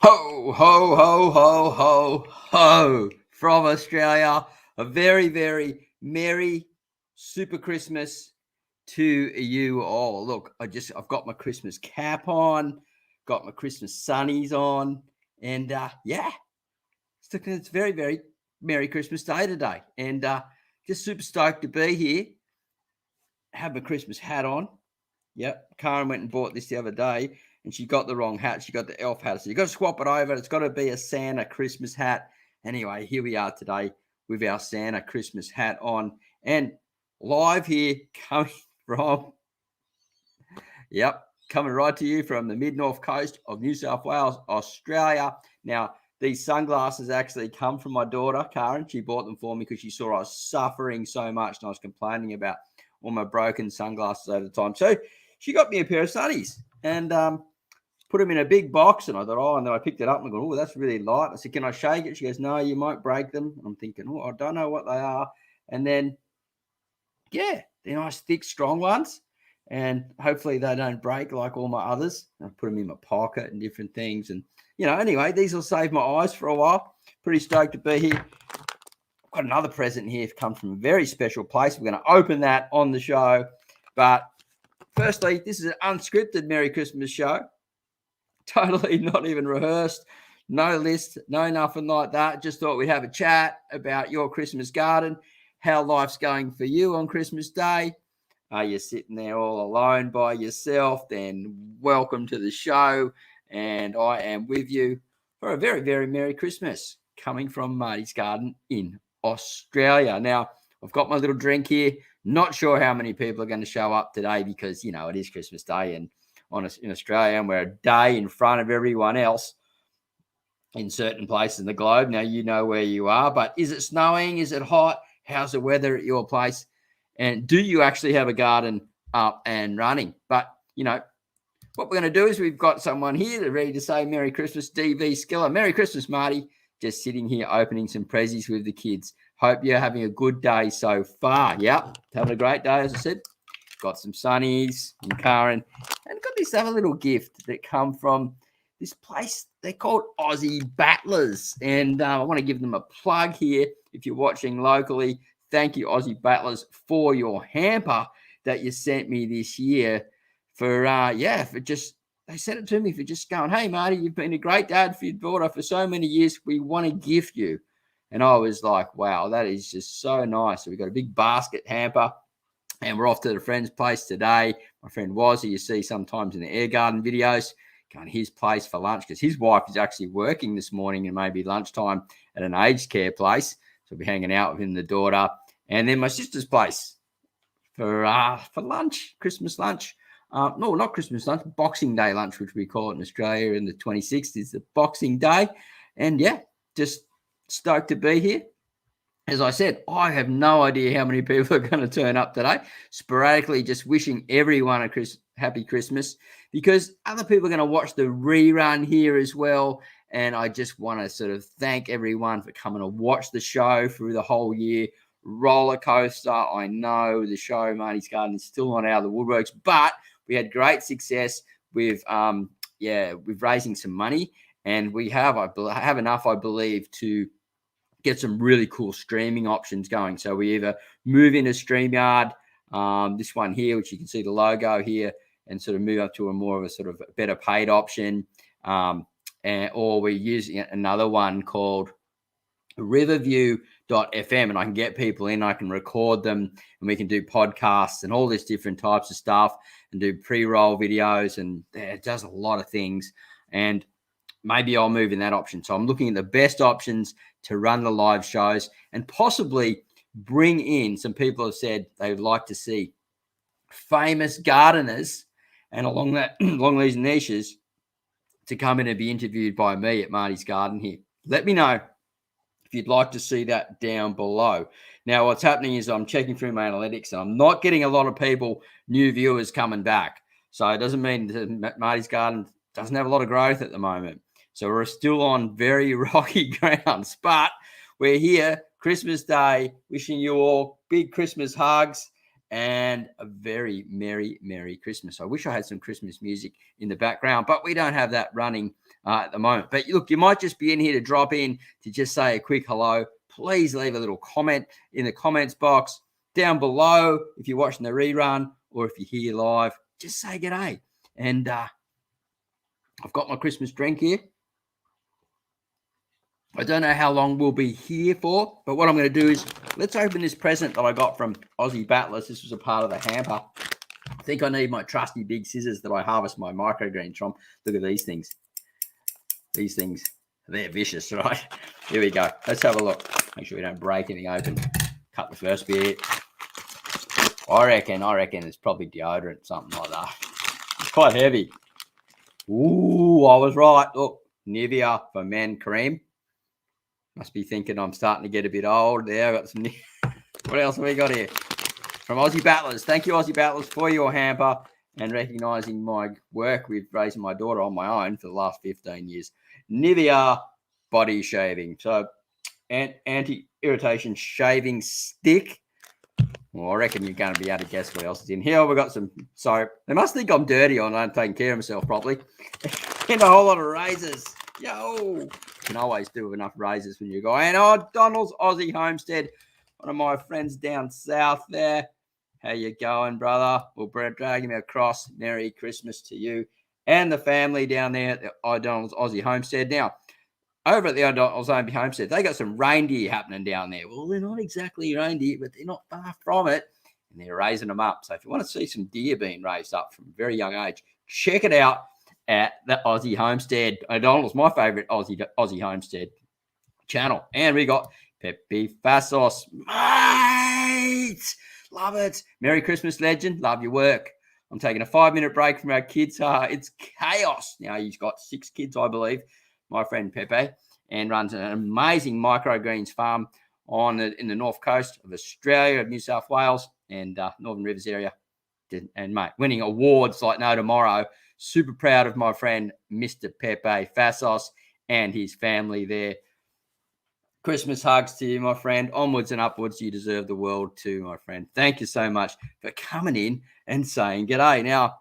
Ho, ho, ho, ho, ho, ho from Australia. A very, very merry super Christmas to you all. Look, I've got my Christmas cap on, got my Christmas sunnies on, and it's very, very Merry Christmas Day today. And just super stoked to be here. Have my Christmas hat on. Yep. Karen went and bought this the other day and she got the wrong hat. She got the elf hat. So you got to swap it over. It's got to be a Santa Christmas hat. Anyway, here we are today with our Santa Christmas hat on and live here coming from, coming right to you from the mid-north coast of New South Wales, Australia. Now, these sunglasses actually come from my daughter, Karen. She bought them for me because she saw I was suffering so much and I was complaining about all my broken sunglasses over the time. So she got me a pair of sunnies and put them in a big box. And I thought, and then I picked it up and I go, that's really light. I said, can I shake it? She goes, no, you might break them. And I'm thinking, I don't know what they are. And then, they're nice, thick, strong ones. And hopefully they don't break like all my others. I put them in my pocket and different things. And, anyway, these will save my eyes for a while. Pretty stoked to be here. Got another present here come from a very special place. We're going to open that on the show. But firstly, this is an unscripted Merry Christmas show. Totally not even rehearsed. No list, no nothing like that. Just thought we'd have a chat about your Christmas garden, how life's going for you on Christmas Day. Are you sitting there all alone by yourself? Then welcome to the show. And I am with you for a very, very Merry Christmas coming from Martys Garden in Australia. Now, I've got my little drink here. Not sure how many people are going to show up today because, it is Christmas Day and in Australia, and we're a day in front of everyone else in certain places in the globe. Now, you know where you are, but is it snowing? Is it hot? How's the weather at your place? And do you actually have a garden up and running? But, what we're going to do is we've got someone here ready to say Merry Christmas, DV Skiller. Merry Christmas, Marty. Just sitting here opening some prezzies with the kids. Hope you're having a good day so far. Yep, having a great day, as I said. Got some sunnies and Karen. And got this other little gift that come from this place. They're called Aussie Battlers. And I want to give them a plug here. If you're watching locally, thank you, Aussie Battlers, for your hamper that you sent me this year. They sent it to me for just going, hey, Marty, you've been a great dad for your daughter for so many years. We want to gift you. And I was like, wow, that is just so nice. So we've got a big basket hamper and we're off to the friend's place today. My friend Wazzy, you see sometimes in the air garden videos, going to his place for lunch because his wife is actually working this morning and maybe lunchtime at an aged care place. So we'll be hanging out with him, the daughter. And then my sister's place for lunch, Christmas lunch. No, not Christmas lunch, Boxing Day lunch, which we call it in Australia. And the 26th is the Boxing Day. And just stoked to be here. As I said, I have no idea how many people are going to turn up today. Sporadically just wishing everyone a happy Christmas because other people are going to watch the rerun here as well. And I just want to sort of thank everyone for coming to watch the show through the whole year. Roller coaster. I know the show, Martys Garden, is still not out of the woodworks, but we had great success with raising some money, and we have enough, I believe, to get some really cool streaming options going. So we either move into StreamYard, this one here, which you can see the logo here, and sort of move up to a more of a sort of better paid option, or we're using another one called Riverview.fm, and I can get people in, I can record them, and we can do podcasts and all these different types of stuff and do pre-roll videos, and it does a lot of things. And maybe I'll move in that option. So I'm looking at the best options to run the live shows and possibly bring in some people have said they would like to see famous gardeners and along these niches to come in and be interviewed by me at Martys Garden here. Let me know if you'd like to see that down below. Now, what's happening is I'm checking through my analytics and I'm not getting a lot of new viewers coming back. So it doesn't mean that Martys Garden doesn't have a lot of growth at the moment. So we're still on very rocky grounds, but we're here Christmas Day, wishing you all big Christmas hugs and a very Merry Christmas. I wish I had some Christmas music in the background, but we don't have that running at the moment. But look, you might just be in here to drop in to just say a quick hello. Please leave a little comment in the comments box down below if you're watching the rerun or if you're here live. Just say g'day. And I've got my Christmas drink here. I don't know how long we'll be here for, but what I'm going to do is let's open this present that I got from Aussie Battlers. This was a part of the hamper. I think I need my trusty big scissors that I harvest my microgreens from. Look at these things. These things, they're vicious, right? Here we go. Let's have a look. Make sure we don't break anything open. Cut the first bit. I reckon it's probably deodorant, something like that. It's quite heavy. Ooh, I was right. Look, Nivea for men cream. Must be thinking I'm starting to get a bit old there. I've got some. What else have we got here? From Aussie Battlers. Thank you, Aussie Battlers, for your hamper and recognising my work with raising my daughter on my own for the last 15 years. Nivea body shaving. So, anti-irritation shaving stick. Well, I reckon you're going to be able to guess what else is in here. We've got some soap. They must think I'm dirty or not taking care of myself properly. And a whole lot of razors. Yo! You can always do with enough razors when you go. And Donald's Aussie Homestead. One of my friends down south there. How you going, brother? We'll drag him across. Merry Christmas to you and the family down there at the O'Donnell's Aussie Homestead. Now, over at the O'Donnell's Aussie Homestead, they got some reindeer happening down there. Well, they're not exactly reindeer, but they're not far from it. And they're raising them up. So if you want to see some deer being raised up from a very young age, check it out at the Aussie Homestead. O'Donnell's my favourite Aussie Homestead channel. And we got Pepe Fassos. Mate! Love it. Merry Christmas, legend. Love your work. I'm taking a 5-minute break from our kids. It's chaos. Now, he's got 6 kids, I believe, my friend Pepe, and runs an amazing microgreens farm in the north coast of Australia, of New South Wales, and Northern Rivers area. And, mate, winning awards like no tomorrow. Super proud of my friend, Mr. Pepe Fassos, and his family there. Christmas hugs to you, my friend. Onwards and upwards. You deserve the world too, my friend. Thank you so much for coming in and saying g'day. Now,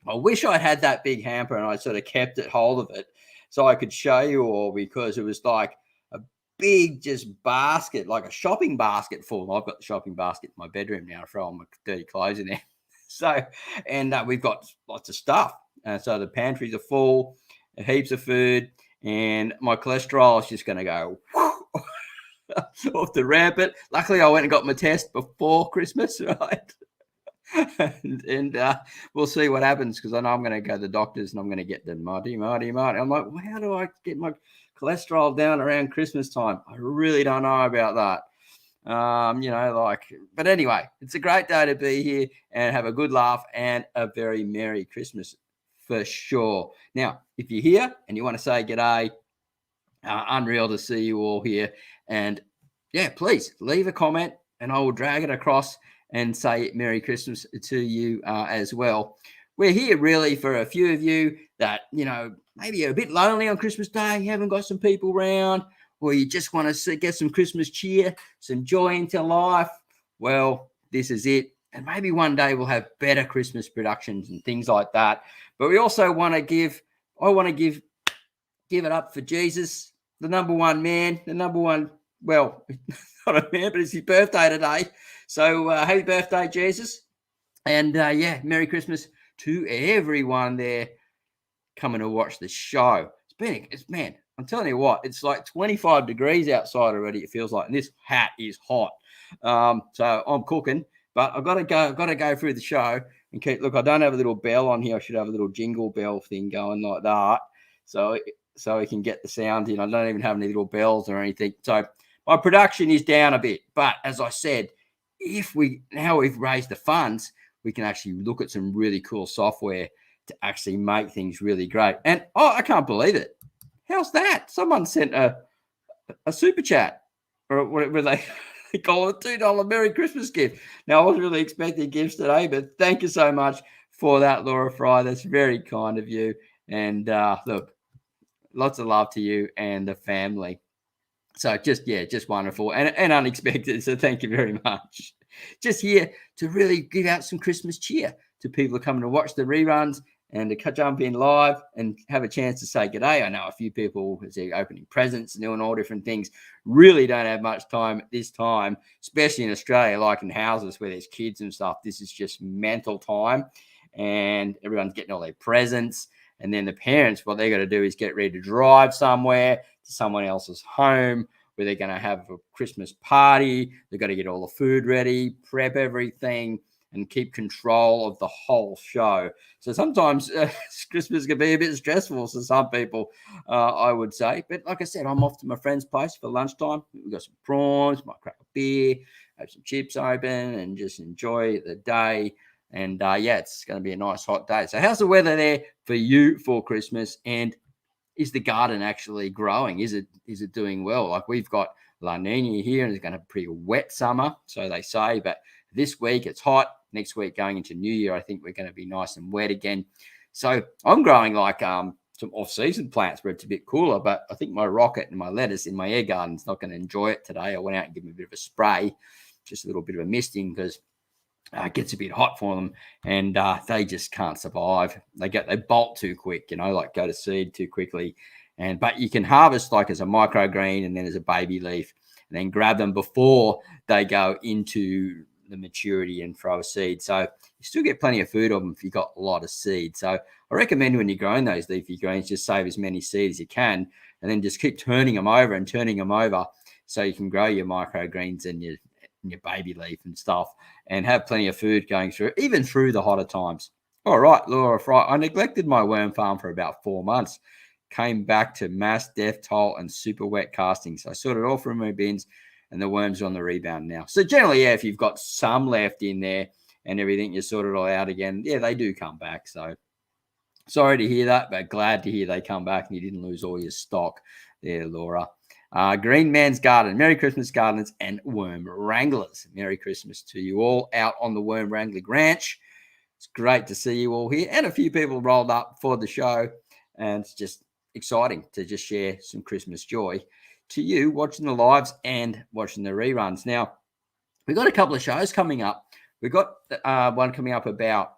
I wish I had that big hamper and I sort of kept it hold of it so I could show you all, because it was like a big just basket, like a shopping basket full. I've got the shopping basket in my bedroom now. I throw all my dirty clothes in there. So, and we've got lots of stuff. So the pantries are full, heaps of food, and my cholesterol is just going to go off the rampant. Luckily, I went and got my test before Christmas, right? and we'll see what happens, because I know I'm going to go to the doctors and I'm going to get the Marty. I'm like, well, how do I get my cholesterol down around Christmas time? I really don't know about that. But anyway, it's a great day to be here and have a good laugh and a very Merry Christmas for sure. Now, if you're here and you want to say g'day, unreal to see you all here. And yeah, please leave a comment and I will drag it across and say Merry Christmas to you as well. We're here really for a few of you that, maybe you're a bit lonely on Christmas Day, you haven't got some people around, or you just want to get some Christmas cheer, some joy into life. Well, this is it. And maybe one day we'll have better Christmas productions and things like that. But we also want to give it up for Jesus, the number one man, well, not a man, but it's his birthday today. So happy birthday, Jesus. And Merry Christmas to everyone there coming to watch the show. Man, I'm telling you what, it's like 25 degrees outside already, it feels like. And this hat is hot. So I'm cooking, but I've got to go through the show and look, I don't have a little bell on here. I should have a little jingle bell thing going like that. So we can get the sound in. I don't even have any little bells or anything. So my production is down a bit. But as I said, now we've raised the funds, we can actually look at some really cool software to actually make things really great. And I can't believe it. How's that? Someone sent a super chat, or whatever they call it, a $2 Merry Christmas gift. Now, I wasn't really expecting gifts today, but thank you so much for that, Laura Fry. That's very kind of you. And look, lots of love to you and the family. So just wonderful and unexpected. So thank you very much. Just here to really give out some Christmas cheer to people who are coming to watch the reruns and to jump in live and have a chance to say good day. I know a few people, as they're opening presents and doing all different things, really don't have much time at this time, especially in Australia, like in houses where there's kids and stuff. This is just mental time, and everyone's getting all their presents. And then the parents, what they got to do is get ready to drive somewhere to someone else's home where they're going to have a Christmas party. They've got to get all the food ready, prep everything, and keep control of the whole show. So sometimes Christmas can be a bit stressful for some people, I would say. But like I said, I'm off to my friend's place for lunchtime. We've got some prawns, might crack a beer, have some chips open, and just enjoy the day. And yeah, it's going to be a nice hot day. So how's the weather there for you for Christmas? And is the garden actually growing? Is it doing well? Like we've got La Nina here, and it's going to have a pretty wet summer, so they say. But this week it's hot. Next week going into New Year, I think we're going to be nice and wet again. So I'm growing like some off-season plants where it's a bit cooler. But I think my rocket and my lettuce in my air garden is not going to enjoy it today. I went out and gave them a bit of a spray, just a little bit of a misting, because it gets a bit hot for them, and they just can't survive. They bolt too quick, like go to seed too quickly. But you can harvest like as a microgreen and then as a baby leaf, and then grab them before they go into the maturity and throw a seed. So you still get plenty of food of them if you've got a lot of seed. So I recommend when you're growing those leafy greens, just save as many seeds as you can, and then just keep turning them over so you can grow your microgreens and your baby leaf and stuff, and have plenty of food going through, even through the hotter times. All right, Laura Fry. I neglected my worm farm for about 4 months. Came back to mass death toll and super wet castings. I sorted it all from my bins, and the worms are on the rebound now. So generally, yeah, if you've got some left in there and everything, you sort it all out again. Yeah, they do come back. So sorry to hear that, but glad to hear they come back and you didn't lose all your stock there, Laura. Green Man's Garden, Merry Christmas gardeners and worm wranglers. Merry Christmas to you all out on the Worm Wrangling Ranch. It's great to see you all here, and a few people rolled up for the show, and it's just exciting to just share some Christmas joy to you watching the lives and watching the reruns. Now, we've got a couple of shows coming up. We've got one coming up about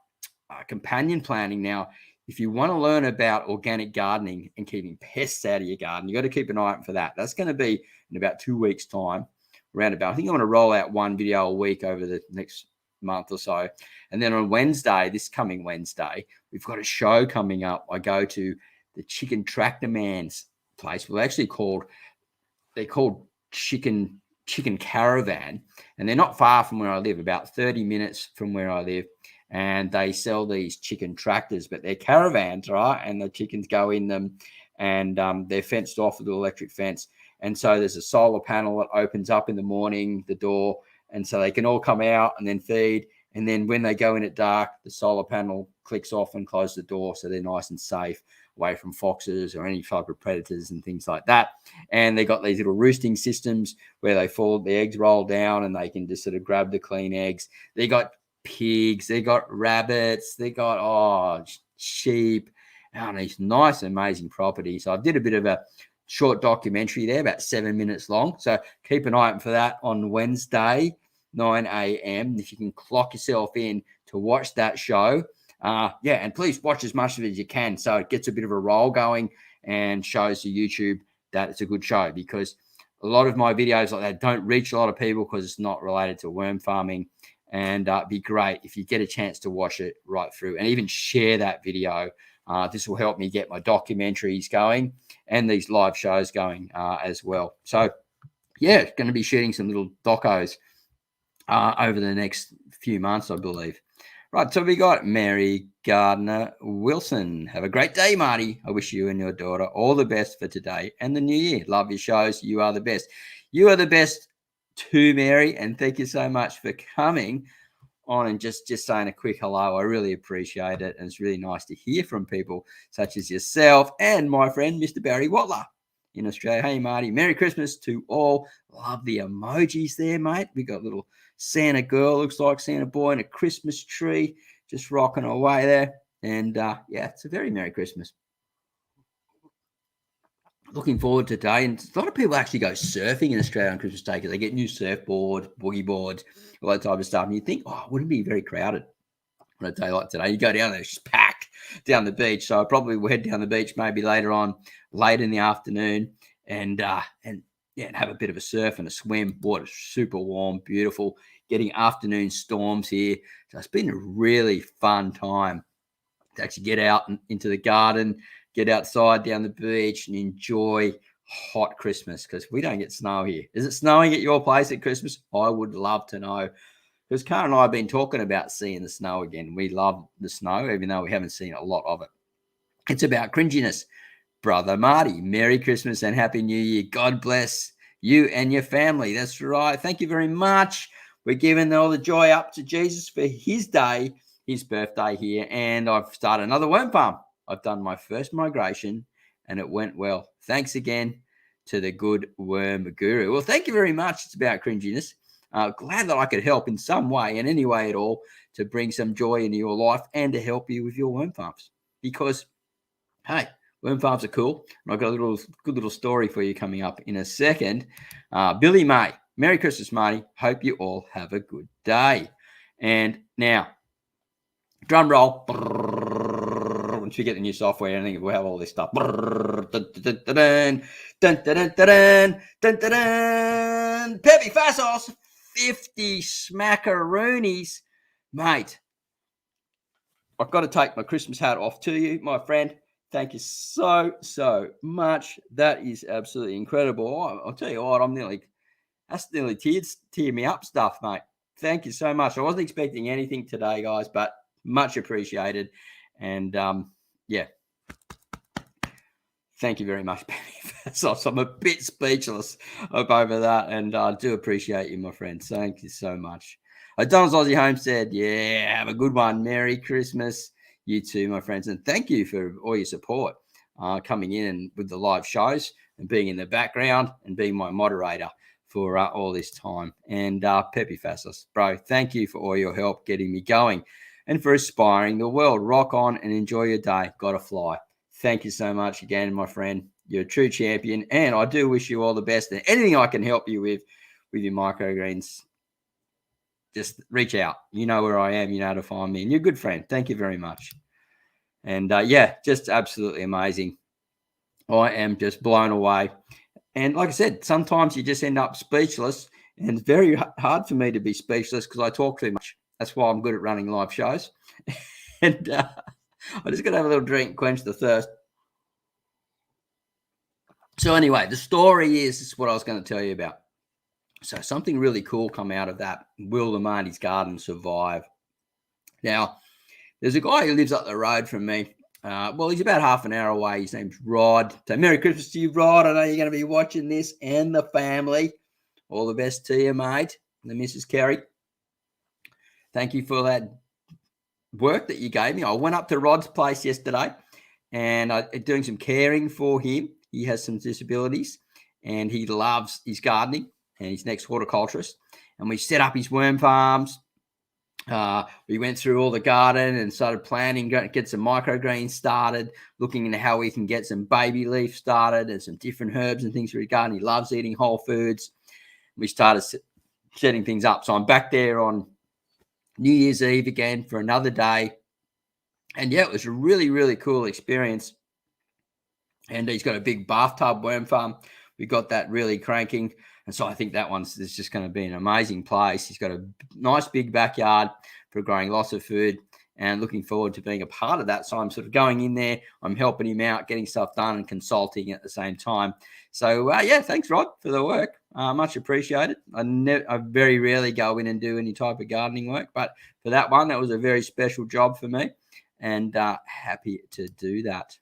companion planting. Now, if you want to learn about organic gardening and keeping pests out of your garden, you got to keep an eye out for that. That's going to be in about 2 weeks' time, around about. I think I'm going to roll out one video a week over the next month or so. And then on Wednesday, this coming Wednesday, we've got a show coming up. I go to the Chicken Tractor Man's place. They're called Chicken Caravan, and they're not far from where I live, about 30 minutes from where I live. And they sell these chicken tractors, but they're caravans, right? And the chickens go in them, and they're fenced off with an electric fence. And so there's a solar panel that opens up in the morning, the door, and so they can all come out and then feed. And then when they go in at dark, the solar panel clicks off and closes the door, so they're nice and safe, away from foxes or any type of predators and things like that. And they got these little roosting systems where the eggs roll down and they can just sort of grab the clean eggs. They got pigs, they got rabbits, they got sheep. These nice, amazing properties. So I did a bit of a short documentary there, about 7 minutes long. So keep an eye out for that on Wednesday, 9 a.m. If you can clock yourself in to watch that show. And please watch as much of it as you can, so it gets a bit of a roll going and shows to YouTube that it's a good show, because a lot of my videos like that don't reach a lot of people because it's not related to worm farming. And it'd be great if you get a chance to watch it right through and even share that video. This will help me get my documentaries going and these live shows going as well. So, yeah, going to be shooting some little docos over the next few months, I believe. Right, so we got Mary Gardner Wilson. Have a great day, Marty. I wish you and your daughter all the best for today and the new year. Love your shows. You are the best. You are the best too, Mary, and thank you so much for coming on and just saying a quick hello. I really appreciate it, and it's really nice to hear from people such as yourself and my friend, Mr. Barry Watler in Australia. Hey, Marty, Merry Christmas to all. Love the emojis there, mate. We got little Santa girl, looks like Santa boy, and a Christmas tree, just rocking away there. And it's a very Merry Christmas. Looking forward to today. And a lot of people actually go surfing in Australia on Christmas Day because they get new surfboards, boogie boards, all that type of stuff. And you think, wouldn't it be very crowded on a day like today? You go down there, it's just packed. down the beach. So I probably will head down the beach maybe later on, late in the afternoon, and have a bit of a surf and a swim. Water's super warm, beautiful. Getting afternoon storms here. So it's been a really fun time to actually get out into the garden, get outside down the beach and enjoy hot Christmas, because we don't get snow here. Is it snowing at your place at Christmas? I would love to know, because Karen and I have been talking about seeing the snow again. We love the snow, even though we haven't seen a lot of it. It's about cringiness. Brother Marty, Merry Christmas and Happy New Year. God bless you and your family. That's right. Thank you very much. We're giving all the joy up to Jesus for his day, his birthday here. And I've started another worm farm. I've done my first migration and it went well. Thanks again to the good worm guru. Well, thank you very much. It's about cringiness. Glad that I could help in some way, in any way at all, to bring some joy into your life and to help you with your worm farms. Because, hey, worm farms are cool. And I've got a good little story for you coming up in a second. Billy May, Merry Christmas, Marty. Hope you all have a good day. And now, drum roll. Once we get the new software, I think we'll have all this stuff. Peppy Fassos, 50 smackaroonies. Mate, I've got to take my Christmas hat off to you, my friend. Thank you so much. That is absolutely incredible. I'll tell you what, that's nearly tear me up stuff, mate. Thank you so much. I wasn't expecting anything today, guys, but much appreciated. And thank you very much, Benny. I'm a bit speechless over that, and I do appreciate you, my friend. Thank you so much. Donald's Aussie Homestead, have a good one. Merry Christmas. You too, my friends, and thank you for all your support coming in and with the live shows and being in the background and being my moderator for all this time. And Peppy Fassos, bro, thank you for all your help getting me going and for inspiring the world. Rock on and enjoy your day. Gotta fly. Thank you so much again, my friend. You're a true champion, and I do wish you all the best. And anything I can help you with your microgreens, just reach out. You know where I am. You know how to find me. And you're a good friend. Thank you very much. And just absolutely amazing. I am just blown away. And like I said, sometimes you just end up speechless. And it's very hard for me to be speechless because I talk too much. That's why I'm good at running live shows. And I just got to have a little drink, quench the thirst. So anyway, the story this is what I was going to tell you about. So something really cool come out of that. Will the Martys Garden survive? Now, there's a guy who lives up the road from me. He's about half an hour away. His name's Rod. So Merry Christmas to you, Rod. I know you're going to be watching this, and the family. All the best to you, mate. And the Mrs. Kerry. Thank you for that work that you gave me. I went up to Rod's place yesterday and I'm doing some caring for him. He has some disabilities and he loves his gardening and he's next horticulturist. And we set up his worm farms. We went through all the garden and started planning, get some microgreens started, looking into how we can get some baby leaf started and some different herbs and things for his garden. He loves eating whole foods. We started setting things up. So I'm back there on New Year's Eve again for another day. And it was a really, really cool experience. And he's got a big bathtub worm farm. We got that really cranking. And so I think that is just going to be an amazing place. He's got a nice big backyard for growing lots of food and looking forward to being a part of that. So I'm sort of going in there. I'm helping him out, getting stuff done and consulting at the same time. So, thanks, Rod, for the work. Much appreciated. I very rarely go in and do any type of gardening work, but for that one, that was a very special job for me and happy to do that.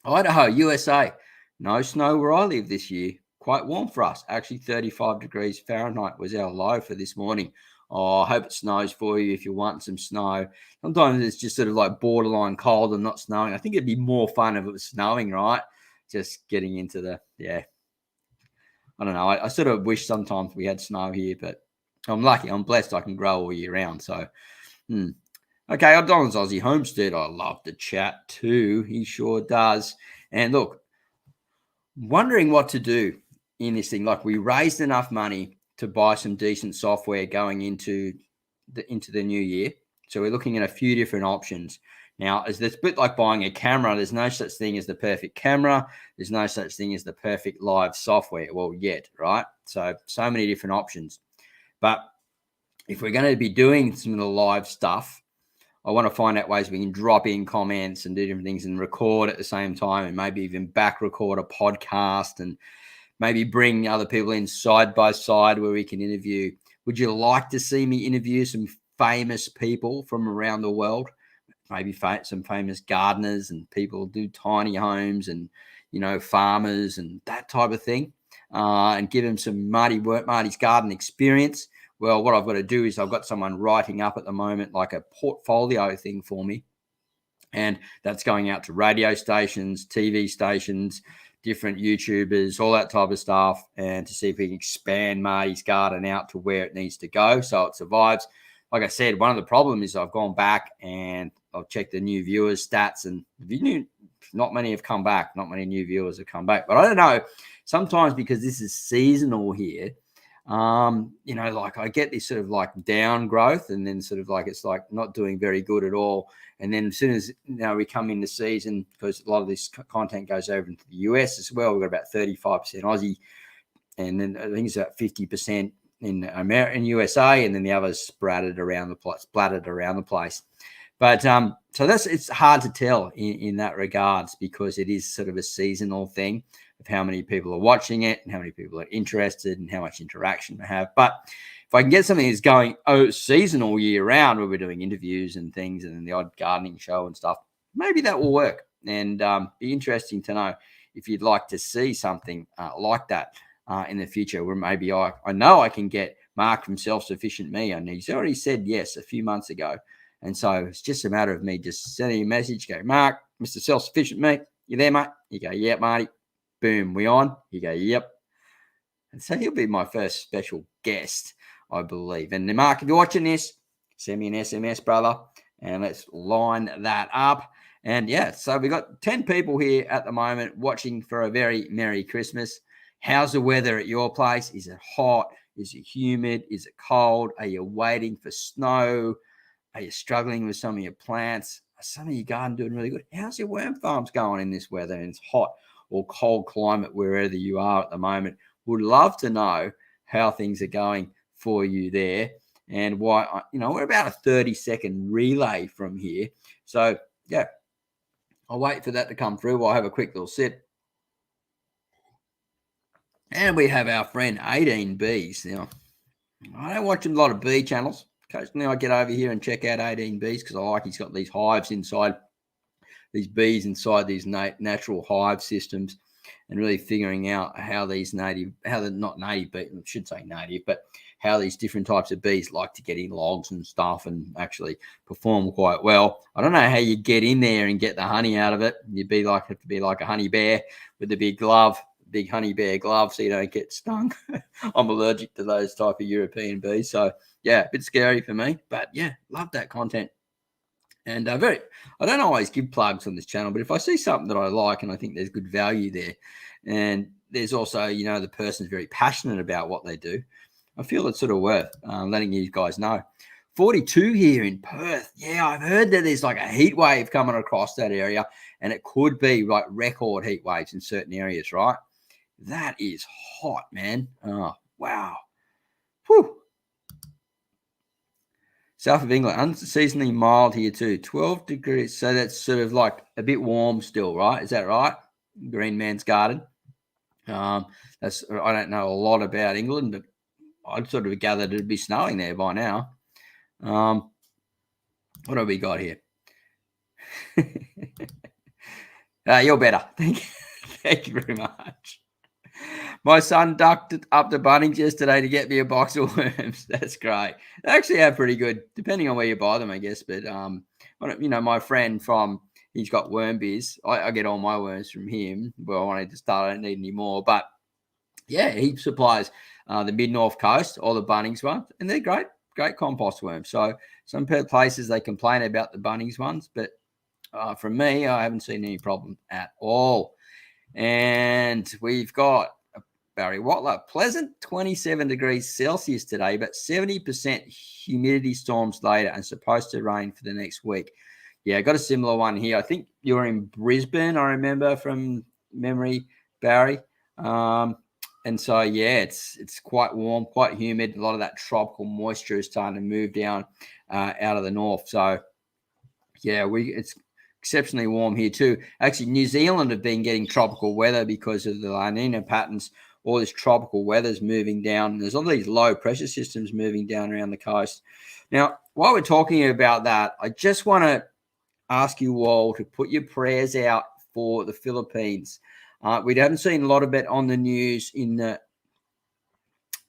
Idaho, USA. No snow where I live this year. Quite warm for us. Actually, 35 degrees Fahrenheit was our low for this morning. Oh, I hope it snows for you if you want some snow. Sometimes it's just sort of like borderline cold and not snowing. I think it'd be more fun if it was snowing, right? Just getting into I don't know. I sort of wish sometimes we had snow here, but I'm lucky. I'm blessed I can grow all year round. So, Okay, Donald's Aussie Homestead. I love to chat too. He sure does. And look, wondering what to do in this thing. Like we raised enough money to buy some decent software going into the new year. So we're looking at a few different options. Now, it's a bit like buying a camera. There's no such thing as the perfect camera. There's no such thing as the perfect live software. Well, yet, right? So many different options. But if we're going to be doing some of the live stuff, I want to find out ways we can drop in comments and do different things and record at the same time, and maybe even back record a podcast and maybe bring other people in side by side where we can interview. Would you like to see me interview some famous people from around the world? Maybe some famous gardeners and people who do tiny homes and, farmers and that type of thing, and give them some Martys Garden experience. Well, what I've got to do is I've got someone writing up at the moment like a portfolio thing for me. And that's going out to radio stations, TV stations, different YouTubers, all that type of stuff, and to see if we can expand Martys Garden out to where it needs to go so it survives. Like I said, one of the problems is I've gone back and I've checked the new viewers stats, and not many have come back. Not many new viewers have come back. But I don't know. Sometimes because this is seasonal here, like I get this sort of like down growth, and then sort of like it's like not doing very good at all. And then as soon as we come into season, because a lot of this content goes over into the US as well, we've got about 35% Aussie, and then I think it's about 50% in USA, and then the others splattered around the place. But so it's hard to tell in that regards, because it is sort of a seasonal thing of how many people are watching it and how many people are interested and how much interaction we have. But if I can get something that's going seasonal year round, where we're doing interviews and things and then the odd gardening show and stuff, maybe that will work, and be interesting to know if you'd like to see something like that in the future, where maybe I know I can get Mark from Self-Sufficient Me, and he's already said yes a few months ago. And so it's just a matter of me just sending a message, go, Mark, Mr. Self-Sufficient Me, you there, mate? You go, yeah, Marty. Boom, we on? You go, yep. And so he'll be my first special guest, I believe. And Mark, if you're watching this, send me an SMS, brother, and let's line that up. And yeah, so we've got 10 people here at the moment watching for a very Merry Christmas. How's the weather at your place? Is it hot? Is it humid? Is it cold? Are you waiting for snow? Are you struggling with some of your plants? Are some of your garden doing really good? How's your worm farms going in this weather, and it's hot or cold climate wherever you are at the moment? Would love to know how things are going for you there, and why. We're about a 30-second relay from here. So yeah, I'll wait for that to come through while I have a quick little sip. And we have our friend 18 Bees. Now, I don't watch a lot of bee channels. Occasionally I get over here and check out 18 Bees, because I like he's got these hives inside, these bees inside these natural hive systems, and really figuring out how these not native, but I should say native, but how these different types of bees like to get in logs and stuff and actually perform quite well. I don't know how you get in there and get the honey out of it. Have to be like a honey bear with a big honey bear glove, so you don't get stung. I'm allergic to those type of European bees. So yeah, a bit scary for me, but yeah, love that content. And I don't always give plugs on this channel, but if I see something that I like and I think there's good value there, and there's also, the person's very passionate about what they do, I feel it's sort of worth letting you guys know. 42 here in Perth. Yeah, I've heard that there's like a heat wave coming across that area, and it could be like record heat waves in certain areas, right? That is hot, man. Oh, wow. Whew. South of England, unseasonably mild here too. 12 degrees. So that's sort of like a bit warm still, right? Is that right? Green Man's Garden. I don't know a lot about England, but I'd sort of gathered it'd be snowing there by now. What have we got here? You're better. Thank you very much. My son ducked up to Bunnings yesterday to get me a box of worms. That's great. They actually have pretty good, depending on where you buy them, I guess. But my friend he's got Worm Biz. I get all my worms from him. Well, I wanted to start. I don't need any more. But yeah, he supplies the mid-north coast, all the Bunnings ones, and they're great compost worms. So some places they complain about the Bunnings ones, but from me, I haven't seen any problem at all. And we've got Barry Watler, pleasant 27 degrees Celsius today, but 70% humidity storms later, and supposed to rain for the next week. Yeah, I got a similar one here. I think you were in Brisbane, I remember from memory, Barry. And so yeah, it's quite warm, quite humid. A lot of that tropical moisture is starting to move down out of the north. So yeah, it's exceptionally warm here too. Actually, New Zealand have been getting tropical weather because of the La Nina patterns. All this tropical weather's moving down. There's all these low pressure systems moving down around the coast. Now, while we're talking about that, I just want to ask you all to put your prayers out for the Philippines. We haven't seen a lot of it on the news in the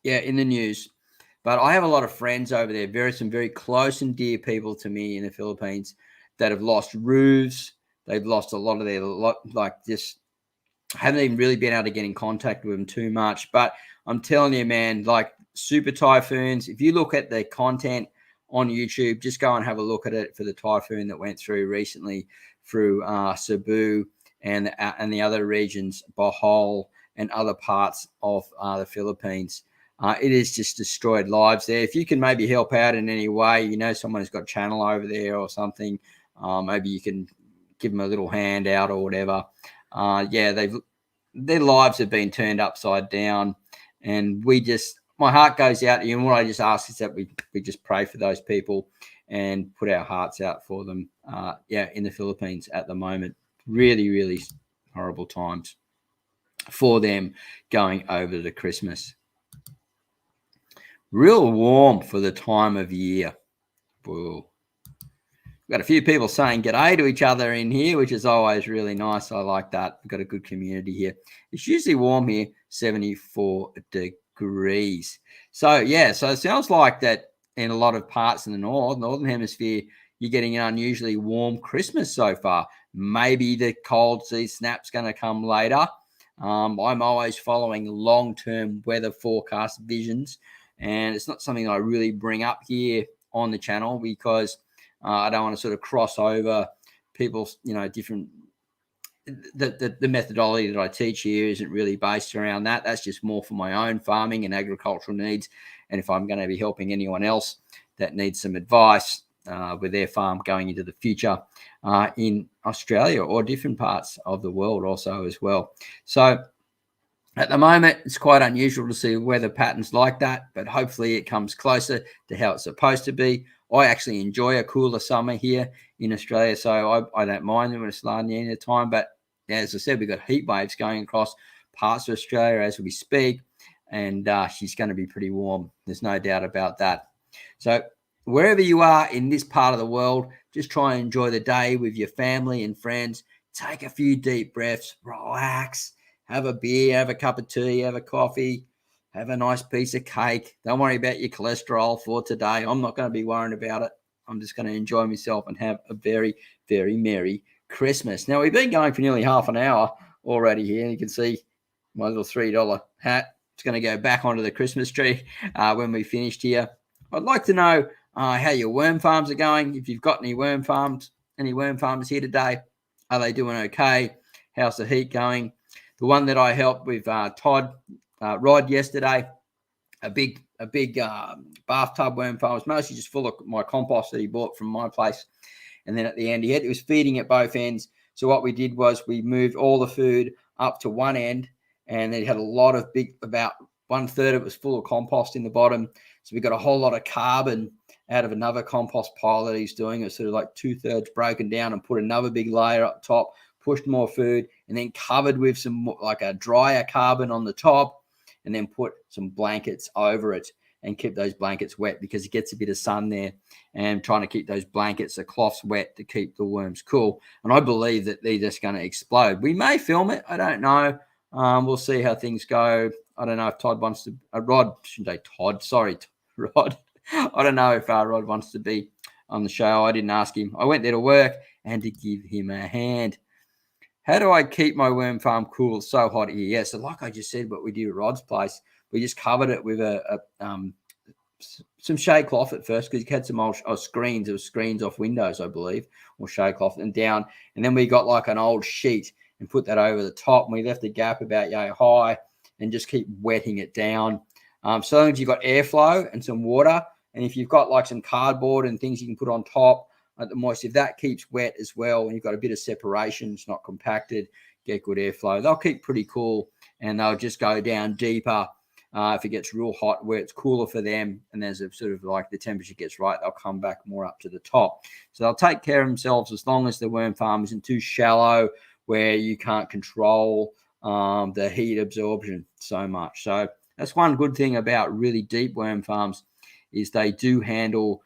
news, but I have a lot of friends over there, some very close and dear people to me in the Philippines that have lost roofs. They've lost a lot of their just haven't even really been able to get in contact with them too much. But I'm telling you, man, like super typhoons. If you look at the content on YouTube, just go and have a look at it for the typhoon that went through recently through Cebu and the other regions, Bohol and other parts of the Philippines. It has just destroyed lives there. If you can maybe help out in any way, someone who's got a channel over there or something, maybe you can give them a little handout or whatever. Their lives have been turned upside down, and my heart goes out to you. And what I just ask is that we just pray for those people and put our hearts out for them. In the Philippines at the moment, really, really horrible times for them going over the Christmas. Real warm for the time of year. Whoa. We've got a few people saying g'day to each other in here, which is always really nice. I like that. We've got a good community here. It's usually warm here, 74 degrees. So it sounds like that in a lot of parts in the northern hemisphere, you're getting an unusually warm Christmas so far. Maybe the cold sea snap's going to come later. I'm always following long-term weather forecast visions, and it's not something that I really bring up here on the channel because I don't want to sort of cross over people's, different. The methodology that I teach here isn't really based around that. That's just more for my own farming and agricultural needs. And if I'm going to be helping anyone else that needs some advice with their farm going into the future in Australia or different parts of the world also as well. So at the moment, it's quite unusual to see weather patterns like that, but hopefully it comes closer to how it's supposed to be. I actually enjoy a cooler summer here in Australia, so I don't mind when it's starting the end of the time. But as I said, we've got heat waves going across parts of Australia as we speak, and she's going to be pretty warm. There's no doubt about that. So wherever you are in this part of the world, just try and enjoy the day with your family and friends. Take a few deep breaths, relax. Have a beer, have a cup of tea, have a coffee, have a nice piece of cake. Don't worry about your cholesterol for today. I'm not going to be worrying about it. I'm just going to enjoy myself and have a very, very merry Christmas. Now, we've been going for nearly half an hour already here. You can see my little $3 hat. It's going to go back onto the Christmas tree when we finished here. I'd like to know how your worm farms are going. If you've got any worm farmers here today, are they doing okay? How's the heat going? The one that I helped with Rod yesterday, a big bathtub worm farm was mostly just full of my compost that he bought from my place. And then at the end, he was feeding at both ends. So what we did was we moved all the food up to one end, and it had a lot of about 1/3 of it was full of compost in the bottom. So we got a whole lot of carbon out of another compost pile that he's doing. It's sort of like 2/3 broken down and put another big layer up top, pushed more food, and then covered with some like a drier carbon on the top, and then put some blankets over it and keep those blankets wet because it gets a bit of sun there, and trying to keep those blankets, the cloths wet to keep the worms cool. And I believe that they're just going to explode. We may film it. I don't know. We'll see how things go. I don't know if Todd wants to, Rod, shouldn't say Todd, sorry, Rod. I don't know if Rod wants to be on the show. I didn't ask him. I went there to work and to give him a hand. How do I keep my worm farm cool? It's so hot here. Yeah, so like I just said, what we did at Rod's place, we just covered it with some shade cloth at first because you had some old screens. It was screens off windows, I believe, or shade cloth and down. And then we got like an old sheet and put that over the top. And we left a gap about high and just keep wetting it down. So long as you've got airflow and some water, and if you've got like some cardboard and things you can put on top, at the moist. If that keeps wet as well, and you've got a bit of separation, it's not compacted, get good airflow, they'll keep pretty cool, and they'll just go down deeper. If it gets real hot where it's cooler for them, and there's a sort of like the temperature gets right, they'll come back more up to the top. So they'll take care of themselves as long as the worm farm isn't too shallow where you can't control the heat absorption so much. So that's one good thing about really deep worm farms, is they do handle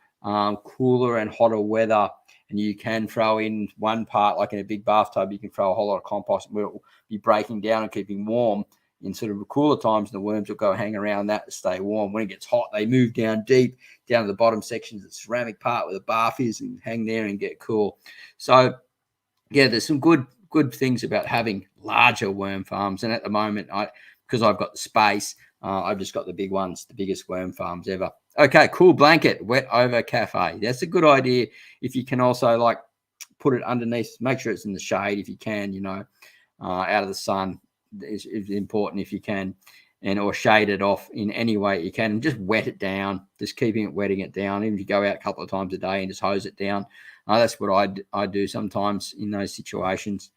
cooler and hotter weather. And you can throw in one part, like in a big bathtub, you can throw a whole lot of compost where it will be breaking down and keeping warm. In sort of cooler times, the worms will go hang around that to stay warm. When it gets hot, they move down deep, down to the bottom sections, the ceramic part where the bath is, and hang there and get cool. So, yeah, there's some good things about having larger worm farms. And at the moment, because I've got the space, I've just got the big ones, the biggest worm farms ever. Okay, cool blanket, wet over cafe. That's a good idea. If you can also like put it underneath, make sure it's in the shade if you can, out of the sun is important if you can, or shade it off in any way you can, and just wet it down, just wetting it down. Even if you go out a couple of times a day and just hose it down. That's what I do sometimes in those situations.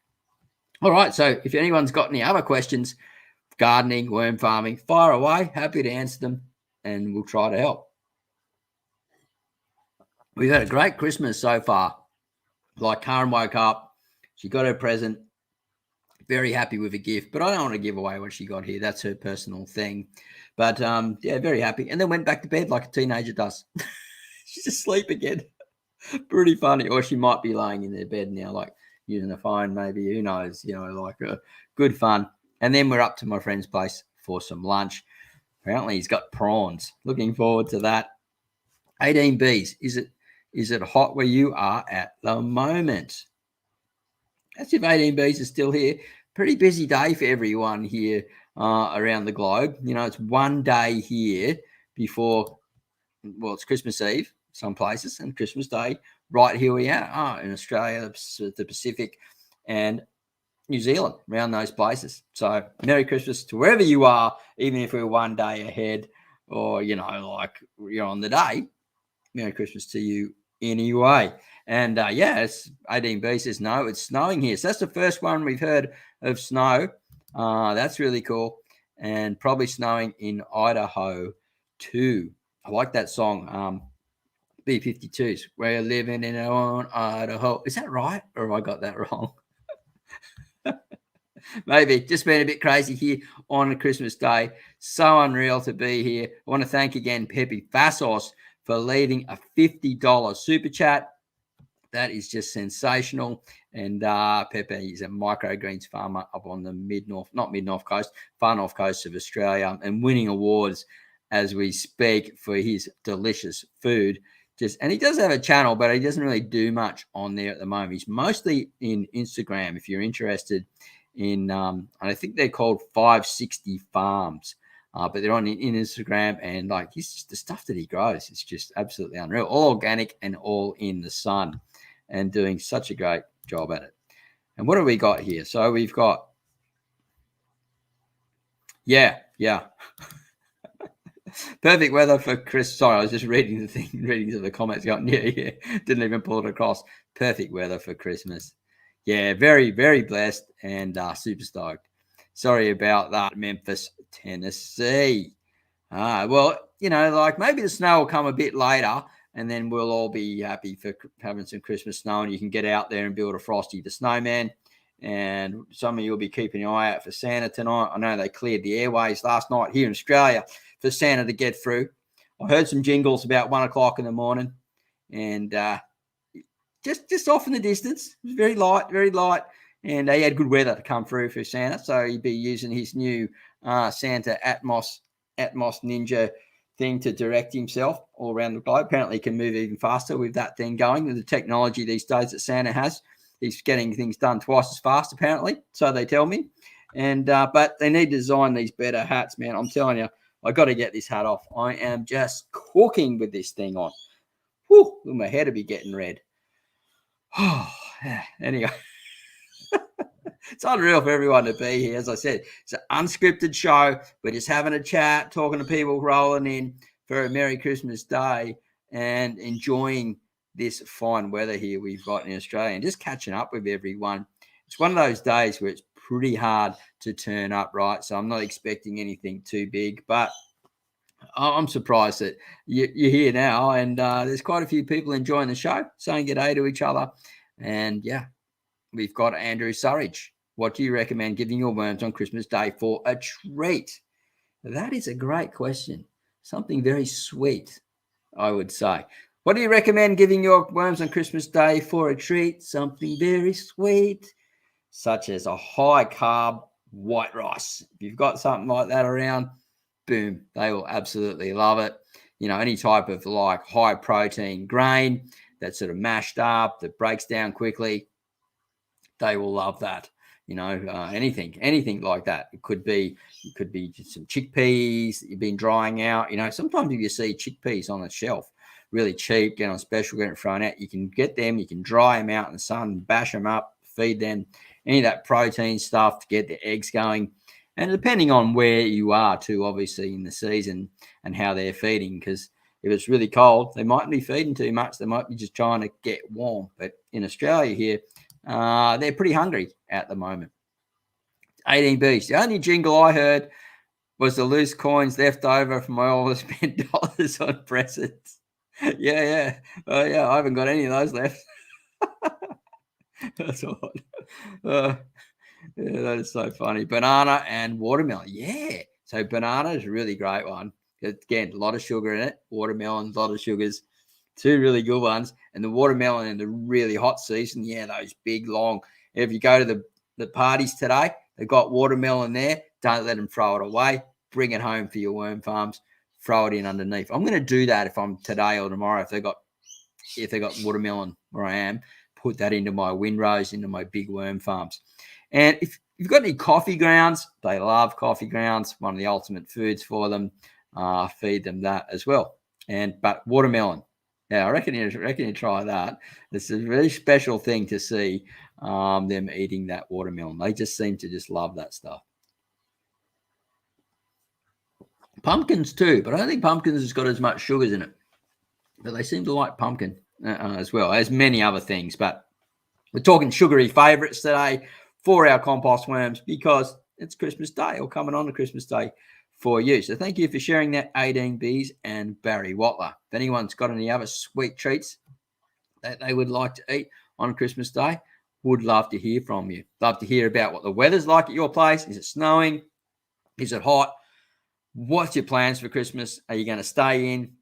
All right, so if anyone's got any other questions, gardening, worm farming, fire away. Happy to answer them, and we'll try to help. We've had a great Christmas so far. Like, Karen woke up, she got her present, very happy with a gift, but I don't want to give away what she got here. That's her personal thing. But yeah, very happy. And then went back to bed like a teenager does. She's asleep again. Pretty funny. Or she might be laying in their bed now, like using a phone, maybe. Who knows? Like good fun. And then we're up to my friend's place for some lunch. Apparently he's got prawns. Looking forward to that. 18 Bs. Is it hot where you are at the moment? That's if 18 Bs are still here. Pretty busy day for everyone here around the globe. It's one day here before, well, it's Christmas Eve, some places, and Christmas Day right here we are in Australia, the Pacific, and New Zealand, around those places. So Merry Christmas to wherever you are, even if we're one day ahead, or, like you're on the day. Merry Christmas to you anyway. And yeah, it's 18B says no, it's snowing here. So that's the first one we've heard of snow. That's really cool. And probably snowing in Idaho too. I like that song, B-52s. We're living in Idaho. Is that right? Or have I got that wrong? Maybe. Just been a bit crazy here on a Christmas Day. So unreal to be here. I want to thank again Pepe Fasos for leaving a $50 super chat. That is just sensational. And Pepe is a microgreens farmer up on the far north coast of Australia, and winning awards as we speak for his delicious food. And he does have a channel, but he doesn't really do much on there at the moment. He's mostly in Instagram, if you're interested in, I think they're called 560 Farms. But they're on in Instagram, and like the stuff that he grows is just absolutely unreal. All organic and all in the sun, and doing such a great job at it. And what have we got here? So we've got, yeah. Perfect weather for Chris. Sorry, I was just reading the comments going, yeah. Didn't even pull it across. Perfect weather for Christmas. Yeah, very, very blessed and super stoked. Sorry about that, Memphis, Tennessee. Well, like maybe the snow will come a bit later, and then we'll all be happy for having some Christmas snow, and you can get out there and build a Frosty the Snowman. And some of you will be keeping an eye out for Santa tonight. I know they cleared the airways last night here in Australia for Santa to get through. I heard some jingles about 1 o'clock in the morning, and just off in the distance. It was very light. And he had good weather to come through for Santa. So he'd be using his new Santa Atmos Ninja thing to direct himself all around the globe. Apparently he can move even faster with that thing going. With the technology these days that Santa has, he's getting things done twice as fast, apparently. So they tell me. And but they need to design these better hats, man. I'm telling you, I got to get this hat off. I am just cooking with this thing on. Whew, my head will be getting red. Oh, anyway. It's unreal for everyone to be here. As I said, it's an unscripted show. We're just having a chat, talking to people rolling in for a Merry Christmas Day and enjoying this fine weather here we've got in Australia and just catching up with everyone. It's one of those days where it's pretty hard to turn up, right? So I'm not expecting anything too big, but I'm surprised that you're here now, and there's quite a few people enjoying the show, saying good day to each other. And yeah, we've got Andrew Surridge. What do you recommend giving your worms on Christmas Day for a treat? That is a great question. Something very sweet, I would say. What do you recommend giving your worms on Christmas Day for a treat? Something very sweet, such as a high carb white rice. If you've got something like that around, boom, they will absolutely love it. You know, any type of like high protein grain that's sort of mashed up, that breaks down quickly, they will love that. You know, anything like that. It could be just some chickpeas that you've been drying out. You know, sometimes if you see chickpeas on the shelf, really cheap, get on special, get it thrown out, you can get them, you can dry them out in the sun, bash them up, feed them any of that protein stuff to get the eggs going. And depending on where you are too, obviously in the season and how they're feeding, because if it's really cold, they might be feeding too much. They might be just trying to get warm. But in Australia here, they're pretty hungry at the moment. 18 Beast. The only jingle I heard was the loose coins left over from my all spent dollars on presents. Yeah. Oh, yeah, I haven't got any of those left. That's odd. Yeah, that is so funny. Banana and watermelon. Yeah. So banana is a really great one. Again, a lot of sugar in it. Watermelon, a lot of sugars. Two really good ones. And the watermelon in the really hot season, yeah, those big, long. If you go to the parties today, they've got watermelon there. Don't let them throw it away. Bring it home for your worm farms. Throw it in underneath. I'm going to do that if I'm today or tomorrow. If they got watermelon where I am, put that into my windrows, into my big worm farms. And if you've got any coffee grounds, they love coffee grounds. One of the ultimate foods for them. Feed them that as well. But watermelon. Yeah, I reckon you try that. It's a really special thing to see them eating that watermelon. They just seem to just love that stuff. Pumpkins too, but I don't think pumpkins has got as much sugars in it. But they seem to like pumpkin as well, as many other things. But we're talking sugary favourites today for our compost worms because it's Christmas Day or coming on to Christmas Day for you. So thank you for sharing that, 18 Bees and Barry Watler. If anyone's got any other sweet treats that they would like to eat on Christmas Day, would love to hear from you. Love to hear about what the weather's like at your place. Is it snowing? Is it hot? What's your plans for Christmas? Are you going to stay in?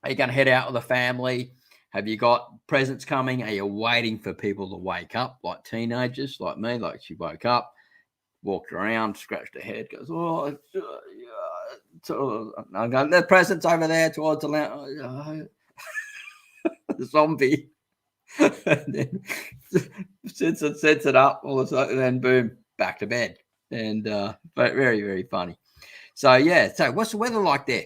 Are you going to head out with the family? Have you got presents coming? Are you waiting for people to wake up, like teenagers, like me? Like she woke up, walked around, scratched her head, goes, oh, I got the presents over there towards the lounge. The zombie. And then sets it up all of a sudden, and then boom, back to bed. And but very, very funny. So yeah, so what's the weather like there?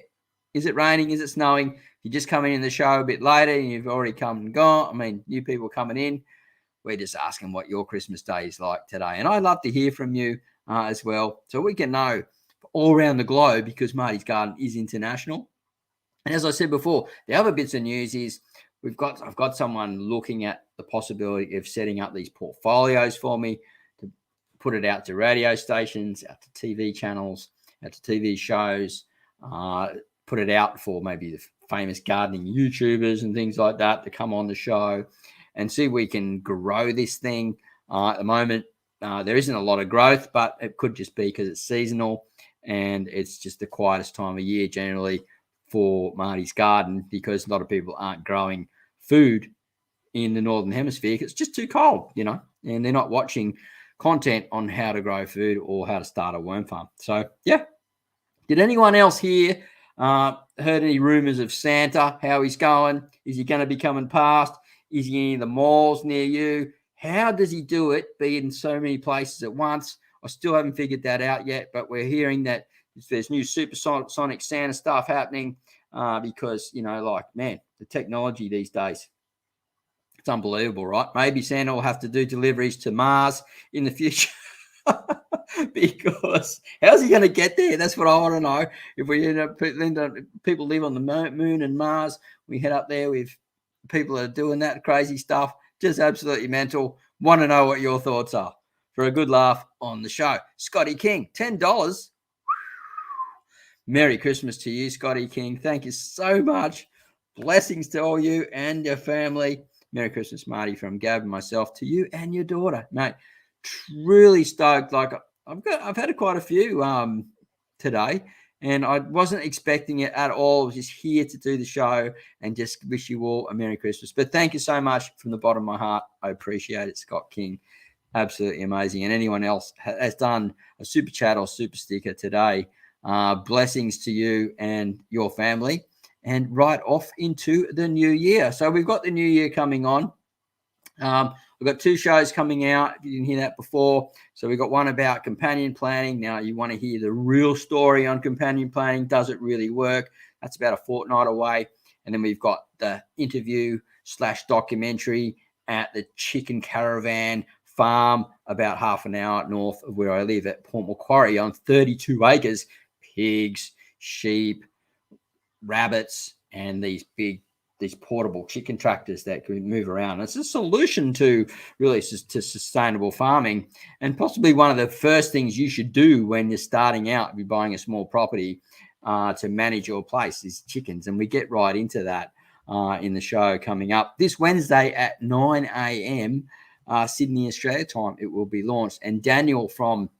Is it raining? Is it snowing? You're just coming in the show a bit later and you've already come and gone. I mean, new people coming in. We're just asking what your Christmas Day is like today. And I'd love to hear from you as well, so we can know all around the globe, because Martys Garden is international. And as I said before, the other bits of news is I've got someone looking at the possibility of setting up these portfolios for me to put it out to radio stations, out to TV channels, out to TV shows, put it out for maybe the famous gardening YouTubers and things like that to come on the show and see if we can grow this thing. At the moment, there isn't a lot of growth, but it could just be because it's seasonal and it's just the quietest time of year generally for Martys Garden, because a lot of people aren't growing food in the Northern Hemisphere. It's just too cold, you know, and they're not watching content on how to grow food or how to start a worm farm. So, yeah. Did anyone else here heard any rumors of Santa, how he's going? Is he going to be coming past? Is he in the malls near you? How does he do it, be in so many places at once? I still haven't figured that out yet, but we're hearing that there's new supersonic Santa stuff happening because, you know, like, man, the technology these days, it's unbelievable, right? Maybe Santa will have to do deliveries to Mars in the future. Because how's he going to get there? That's what I want to know. If we end up people live on the moon and Mars, we head up there with people that are doing that crazy stuff. Just absolutely mental. Want to know what your thoughts are for a good laugh on the show. Scotty King, $10. Merry Christmas to you, Scotty King. Thank you so much. Blessings to all you and your family. Merry Christmas, Marty, from Gab and myself to you and your daughter, mate. Truly stoked. Like I've had quite a few today, and I wasn't expecting it at all. I was just here to do the show and just wish you all a Merry Christmas. But thank you so much from the bottom of my heart. I appreciate it, Scott King. Absolutely amazing. And anyone else has done a super chat or super sticker today, blessings to you and your family. And right off into the new year. So we've got the new year coming on. We've got 2 shows coming out, if you didn't hear that before. So we've got one about companion planning. Now, you want to hear the real story on companion planning. Does it really work? That's about a fortnight away. And then we've got the interview/documentary at the Chicken Caravan farm about half an hour north of where I live at Port Macquarie on 32 acres. Pigs, sheep, rabbits, and these portable chicken tractors that can move around. It's a solution to really to sustainable farming, and possibly one of the first things you should do when you're starting out, if you're buying a small property, to manage your place is chickens. And we get right into that in the show coming up this Wednesday at 9 a.m. Sydney, Australia time. It will be launched, and Daniel from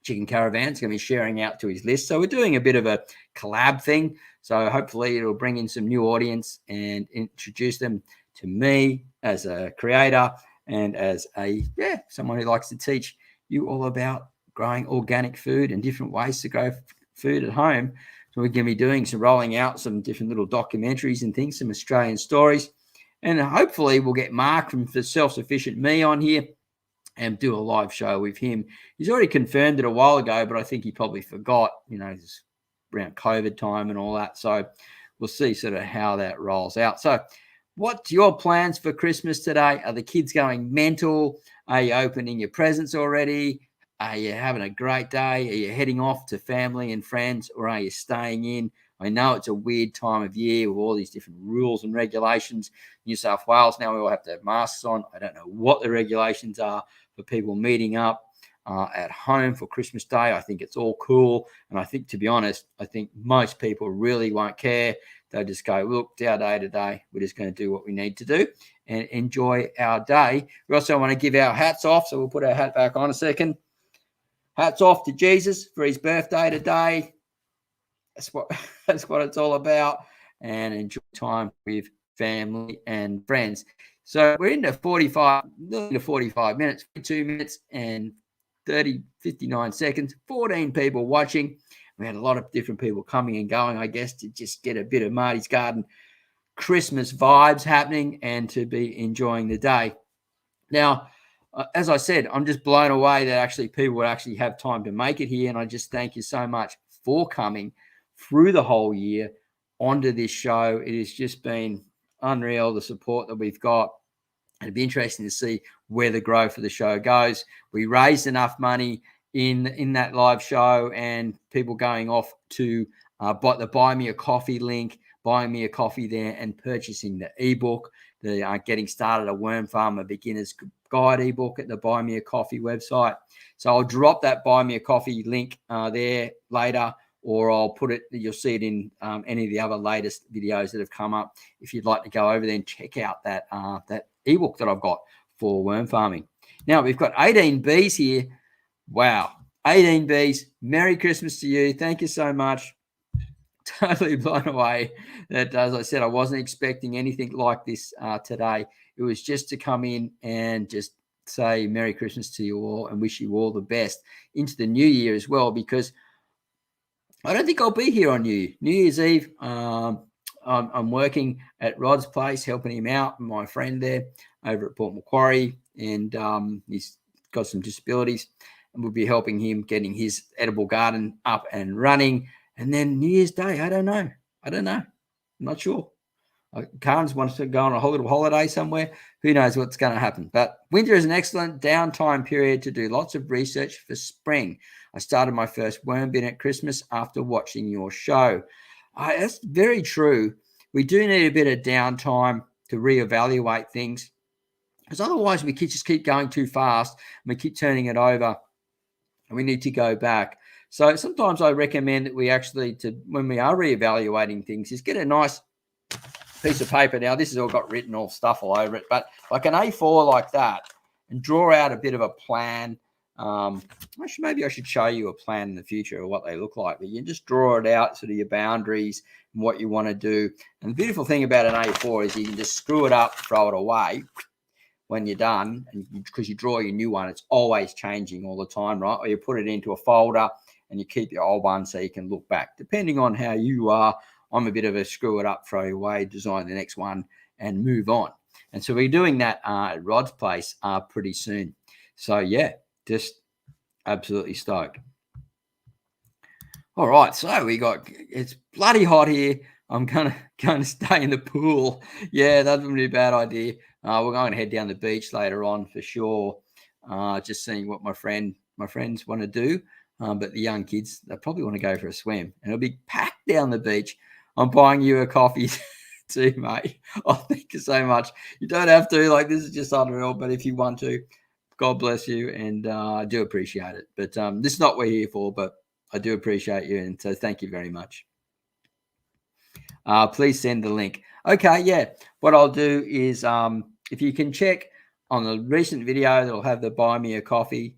Chicken Caravan is going to be sharing out to his list. So we're doing a bit of a collab thing. So hopefully it'll bring in some new audience and introduce them to me as a creator and as someone who likes to teach you all about growing organic food and different ways to grow food at home. So we're going to be doing rolling out some different little documentaries and things, some Australian stories. And hopefully we'll get Mark from Self-Sufficient Me on here and do a live show with him. He's already confirmed it a while ago, but I think he probably forgot, around COVID time and all that. So we'll see sort of how that rolls out. So what's your plans for Christmas today? Are the kids going mental? Are you opening your presents already? Are you having a great day? Are you heading off to family and friends, or are you staying in? I know it's a weird time of year with all these different rules and regulations. New South Wales, now we all have to have masks on. I don't know what the regulations are for people meeting up at home for Christmas Day. I think it's all cool. And I think, to be honest, I think most people really won't care. They'll just go, look, it's our day today. We're just going to do what we need to do and enjoy our day. We also want to give our hats off. So we'll put our hat back on a second. Hats off to Jesus for his birthday today. That's what it's all about, and enjoy time with family and friends. So we're into 45 minutes, 2 minutes and 59 seconds, 14 people watching. We had a lot of different people coming and going, I guess, to just get a bit of Martys Garden Christmas vibes happening and to be enjoying the day. Now, as I said, I'm just blown away that actually people would actually have time to make it here, and I just thank you so much for coming through the whole year onto this show. It has just been unreal, the support that we've got. It'd be interesting to see where the growth of the show goes. We raised enough money in that live show, and people going off to the Buy Me a Coffee link, buying me a coffee there and purchasing the ebook, the Getting Started a Worm Farmer Beginner's Guide ebook at the Buy Me a Coffee website. So I'll drop that Buy Me a Coffee link there later, or I'll put it, you'll see it in any of the other latest videos that have come up. If you'd like to go over there and check out that ebook that I've got for worm farming. Now, we've got 18 bees here. Wow, 18 bees. Merry Christmas to you. Thank you so much. Totally blown away that, as I said, I wasn't expecting anything like this today. It was just to come in and just say Merry Christmas to you all and wish you all the best into the new year as well, because I don't think I'll be here on New Year's Eve. I'm working at Rod's place, helping him out, my friend there over at Port Macquarie, and he's got some disabilities, and we'll be helping him getting his edible garden up and running. And then New Year's Day, I don't know. I'm not sure. Carnes wants to go on a little holiday somewhere. Who knows what's going to happen? But winter is an excellent downtime period to do lots of research for spring. I started my first worm bin at Christmas after watching your show. That's very true. We do need a bit of downtime reevaluate things, because otherwise we just keep going too fast and we keep turning it over, and we need to go back. So sometimes I recommend that we actually, when we are reevaluating things, is get a nice piece of paper. Now, this has all got written all stuff all over it, but like an A4 like that, and draw out a bit of a plan. Maybe I should show you a plan in the future of what they look like, but you just draw it out, sort of your boundaries and what you want to do. And the beautiful thing about an A4 is you can just screw it up, throw it away when you're done, and because you draw your new one, it's always changing all the time, right? Or you put it into a folder and you keep your old one so you can look back. Depending on how you are, I'm a bit of a screw it up, throw it away, design the next one and move on. And so we're doing that at Rod's place pretty soon. So yeah, just absolutely stoked. All right, so it's bloody hot here. I'm going to stay in the pool. Yeah, that wouldn't be a bad idea. We're going to head down the beach later on for sure. Just seeing what my friends want to do. But the young kids, they probably want to go for a swim, and it'll be packed down the beach. I'm buying you a coffee too, mate. Oh, thank you so much. You don't have to. Like, this is just unreal. But if you want to, God bless you, and I do appreciate it. But this is not what we're here for, but I do appreciate you, and so thank you very much. Please send the link. Okay, yeah. What I'll do is, if you can check on the recent video, that'll have the buy me a coffee.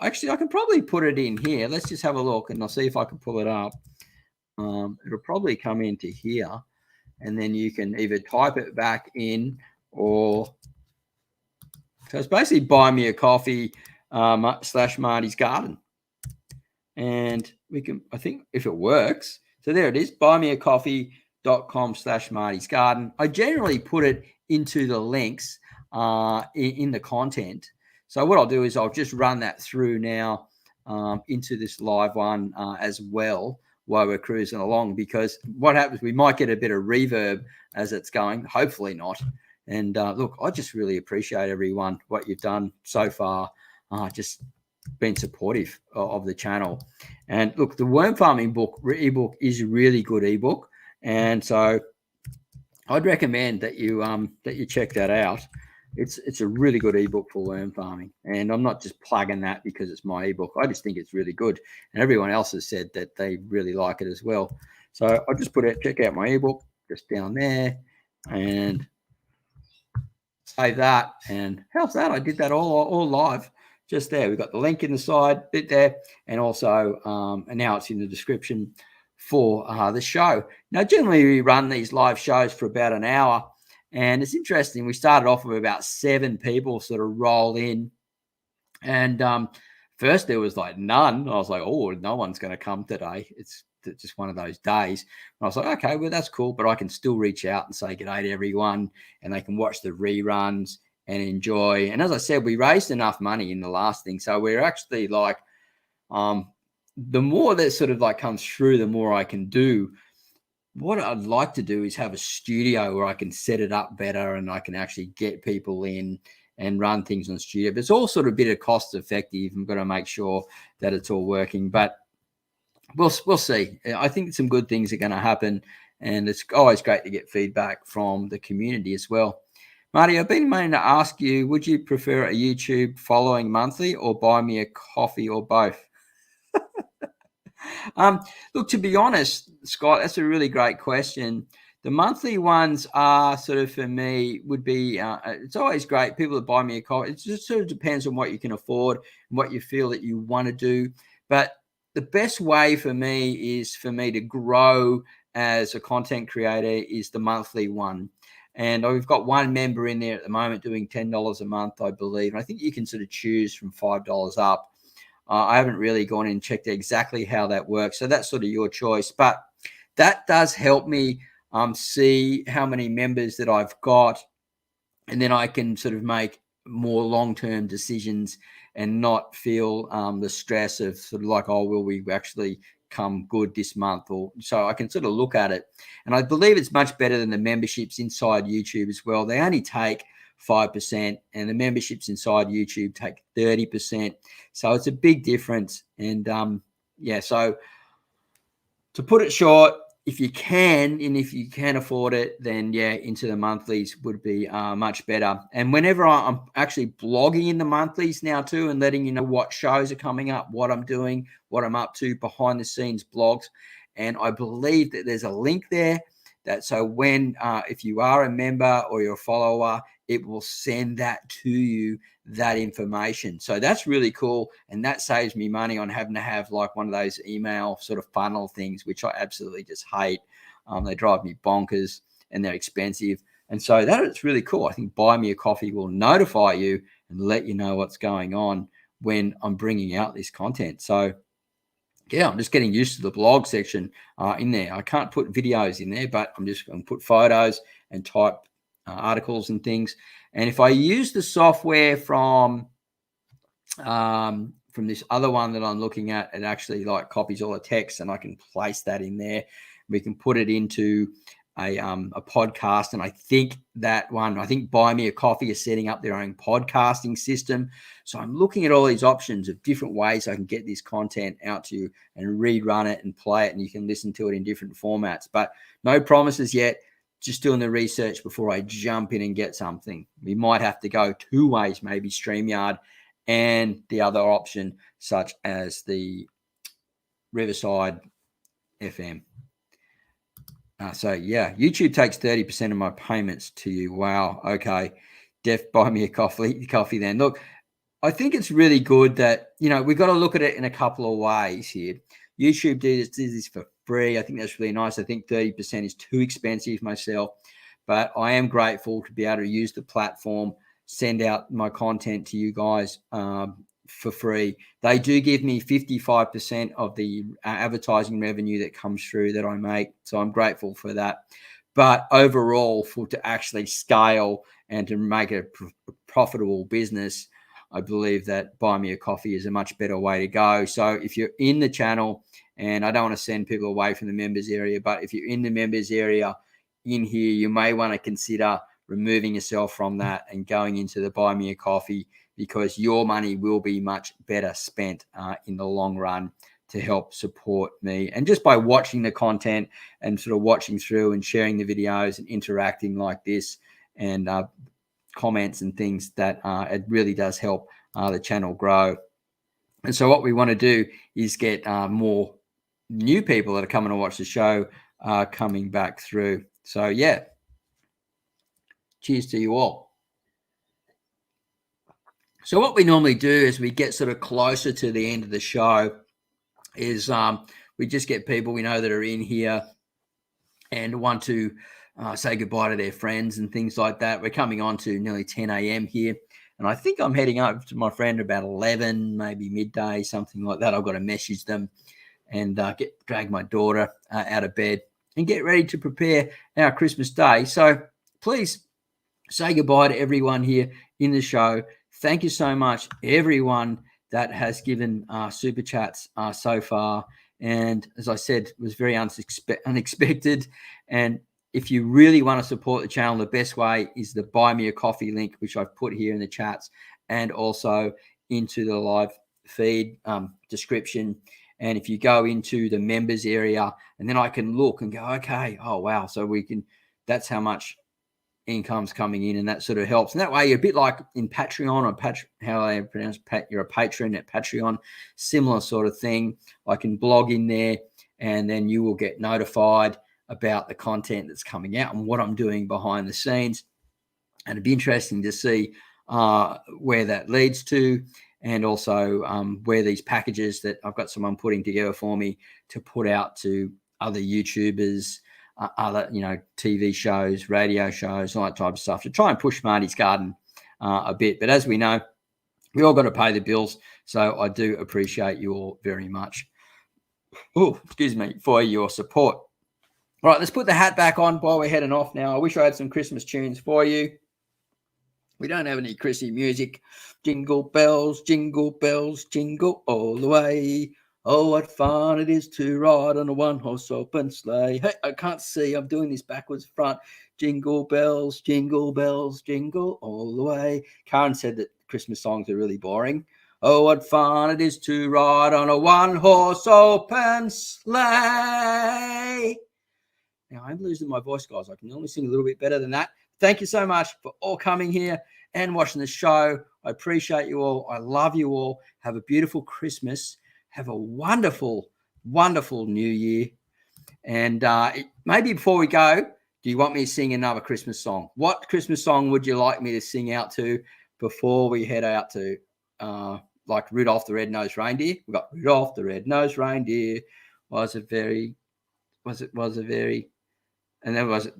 Actually, I can probably put it in here. Let's just have a look, and I'll see if I can pull it up. It'll probably come into here, and then you can either type it back in, or so it's basically buy me a coffee / Martys Garden. And we can, I think if it works, so there it is, buymeacoffee.com / Martys Garden. I generally put it into the links in the content. So what I'll do is I'll just run that through now into this live one as well while we're cruising along, because what happens, we might get a bit of reverb as it's going, hopefully not. And look, I just really appreciate everyone, what you've done so far, just been supportive of the channel. And look, the worm farming ebook is a really good ebook, and so I'd recommend that you check that out. It's a really good ebook for worm farming, and I'm not just plugging that because it's my ebook. I just think it's really good, and everyone else has said that they really like it as well. So I'll just put it, check out my ebook just down there, and save that. And how's that? I did that all live just there. We've got the link in the side bit there, and also and now it's in the description for the show. Now, generally we run these live shows for about an hour, and it's interesting. We started off with about 7 people sort of roll in, and first there was like none. I was like, oh, no one's going to come today. It's just one of those days. And I was like, okay, well, that's cool, but I can still reach out and say good day to everyone, and they can watch the reruns and enjoy. And as I said, we raised enough money in the last thing, so we're actually like, the more that sort of like comes through, the more I can do. What I'd like to do is have a studio where I can set it up better, and I can actually get people in and run things on studio. But it's all sort of a bit of cost effective. I'm going to make sure that it's all working, but we'll see. I think some good things are going to happen, and it's always great to get feedback from the community as well. Marty, I've been meaning to ask you, would you prefer a YouTube following monthly, or buy me a coffee, or both? Look, to be honest, Scott, that's a really great question. The monthly ones are sort of, for me, would be, it's always great. People that buy me a coffee, it just sort of depends on what you can afford and what you feel that you want to do. But the best way for me is for me to grow as a content creator is the monthly one. And we've got one member in there at the moment doing $10 a month, I believe. And I think you can sort of choose from $5 up. I haven't really gone and checked exactly how that works, so that's sort of your choice. But that does help me see how many members that I've got, and then I can sort of make more long-term decisions and not feel the stress of sort of like, oh, will we actually come good this month? Or so I can sort of look at it, and I believe it's much better than the memberships inside YouTube as well. They only take 5%, and the memberships inside YouTube take 30%. So it's a big difference. And yeah, so to put it short, if you can, and if you can afford it, then yeah, into the monthlies would be much better. And whenever I'm actually blogging in the monthlies now too, and letting you know what shows are coming up, what I'm doing, what I'm up to, behind the scenes blogs. And I believe that there's a link there that so when if you are a member or you're a follower, it will send that to you, that information. So that's really cool, and that saves me money on having to have like one of those email sort of funnel things, which I absolutely just hate. They drive me bonkers and they're expensive, and so that is really cool. I think Buy Me a Coffee will notify you and let you know what's going on when I'm bringing out this content. So yeah, I'm just getting used to the blog section in there. I can't put videos in there, but I'm just going to put photos and type articles and things. And if I use the software from this other one that I'm looking at, it actually like copies all the text, and I can place that in there. We can put it into a podcast, and I think Buy Me a Coffee is setting up their own podcasting system. So I'm looking at all these options of different ways I can get this content out to you and rerun it and play it, and you can listen to it in different formats. But no promises yet. Just doing the research before I jump in and get something. We might have to go two ways, maybe StreamYard and the other option, such as the Riverside FM. So yeah, YouTube takes 30% of my payments to you. Wow. Okay. Buy me a coffee then. Look, I think it's really good that, we've got to look at it in a couple of ways here. YouTube does this for free. I think that's really nice. I think 30% is too expensive myself, but I am grateful to be able to use the platform, send out my content to you guys for free. They do give me 55% of the advertising revenue that comes through that I make. So I'm grateful for that. But overall, to actually scale and to make a profitable business, I believe that Buy Me a Coffee is a much better way to go. So if you're in the channel, and I don't want to send people away from the members area, but if you're in the members area in here, you may want to consider removing yourself from that and going into the Buy Me a Coffee, because your money will be much better spent in the long run to help support me. And just by watching the content and sort of watching through and sharing the videos and interacting like this and comments and things, that it really does help the channel grow. And so what we want to do is get more new people that are coming to watch the show coming back through. So yeah, cheers to you all. So what we normally do as we get sort of closer to the end of the show is we just get people we know that are in here and want to say goodbye to their friends and things like that. We're coming on to nearly 10 a.m. here, and I think I'm heading over to my friend about 11, maybe midday, something like that. I've got to message them and drag my daughter out of bed and get ready to prepare our Christmas day. So please say goodbye to everyone here in the show. Thank you so much, everyone that has given super chats so far. And as I said, it was very unexpected. And if you really want to support the channel, the best way is the Buy Me a Coffee link, which I've put here in the chats and also into the live feed description. And if you go into the members area, and then I can look and go, okay, oh, wow. So that's how much income's coming in, and that sort of helps. And that way you're a bit like in Patreon, or how I pronounce you're a patron at Patreon, similar sort of thing. I can blog in there, and then you will get notified about the content that's coming out and what I'm doing behind the scenes. And it'd be interesting to see where that leads to, and also where these packages that I've got someone putting together for me to put out to other YouTubers, other TV shows, radio shows, all that type of stuff, to try and push Martys Garden a bit. But as we know, we all got to pay the bills, so I do appreciate you all very much. For your support. All right, let's put the hat back on while we're heading off now. I wish I had some Christmas tunes for you. We don't have any Chrissy music. Jingle bells, jingle all the way. Oh, what fun it is to ride on a one-horse open sleigh. Hey, I can't see. I'm doing this backwards front. Jingle bells, jingle all the way. Karen said that Christmas songs are really boring. Oh, what fun it is to ride on a one-horse open sleigh. Now, I'm losing my voice, guys. I can only sing a little bit better than that. Thank you so much for all coming here and watching the show. I appreciate you all. I love you all. Have a beautiful Christmas. Have a wonderful, wonderful New Year. And maybe before we go, do you want me to sing another Christmas song? What Christmas song would you like me to sing out to before we head out to like Rudolph the Red-Nosed Reindeer? We got Rudolph the Red-Nosed Reindeer was a very, and then was it?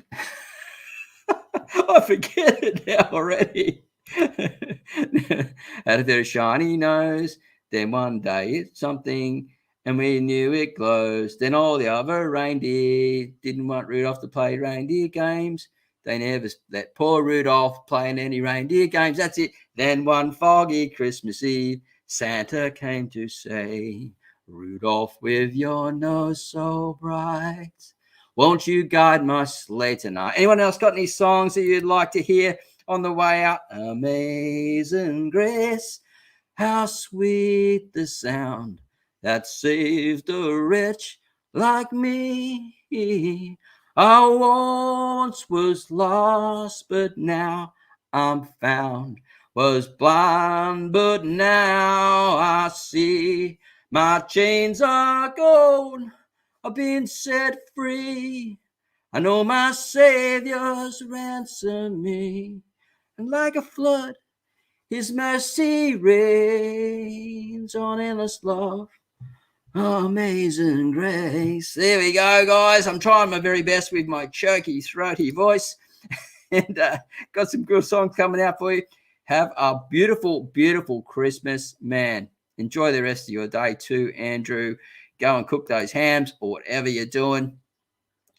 I forget it now already. Had a very shiny nose. Then one day it's something, and we knew it glows. Then all the other reindeer didn't want Rudolph to play reindeer games. They never let poor Rudolph play in any reindeer games. That's it. Then one foggy Christmas Eve, Santa came to say, Rudolph, with your nose so bright, won't you guide my sleigh tonight? Anyone else got any songs that you'd like to hear on the way out? Amazing Grace, how sweet the sound that saved a wretch like me. I once was lost, but now I'm found. Was blind, but now I see. My chains are gone, I've been set free. I know my Savior's ransomed me. And like a flood, his mercy reigns on endless love. Amazing grace. There we go, guys. I'm trying my very best with my choky, throaty voice. And got some good songs coming out for you. Have a beautiful, beautiful Christmas, man. Enjoy the rest of your day too, Andrew. Go and cook those hams or whatever you're doing.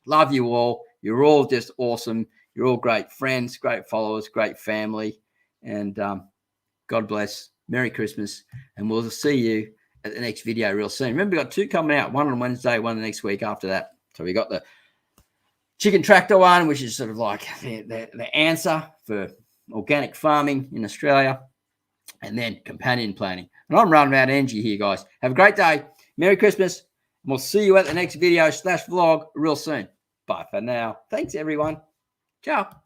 Love you all. You're all just awesome. You're all great friends, great followers, great family. And God bless. Merry Christmas. And we'll see you at the next video real soon. Remember, we've got 2 coming out, one on Wednesday, one the next week after that. So we got the chicken tractor one, which is sort of like the answer for organic farming in Australia, and then companion planting. And I'm running out of energy here, guys. Have a great day. Merry Christmas. And we'll see you at the next video /vlog real soon. Bye for now. Thanks, everyone. Ciao.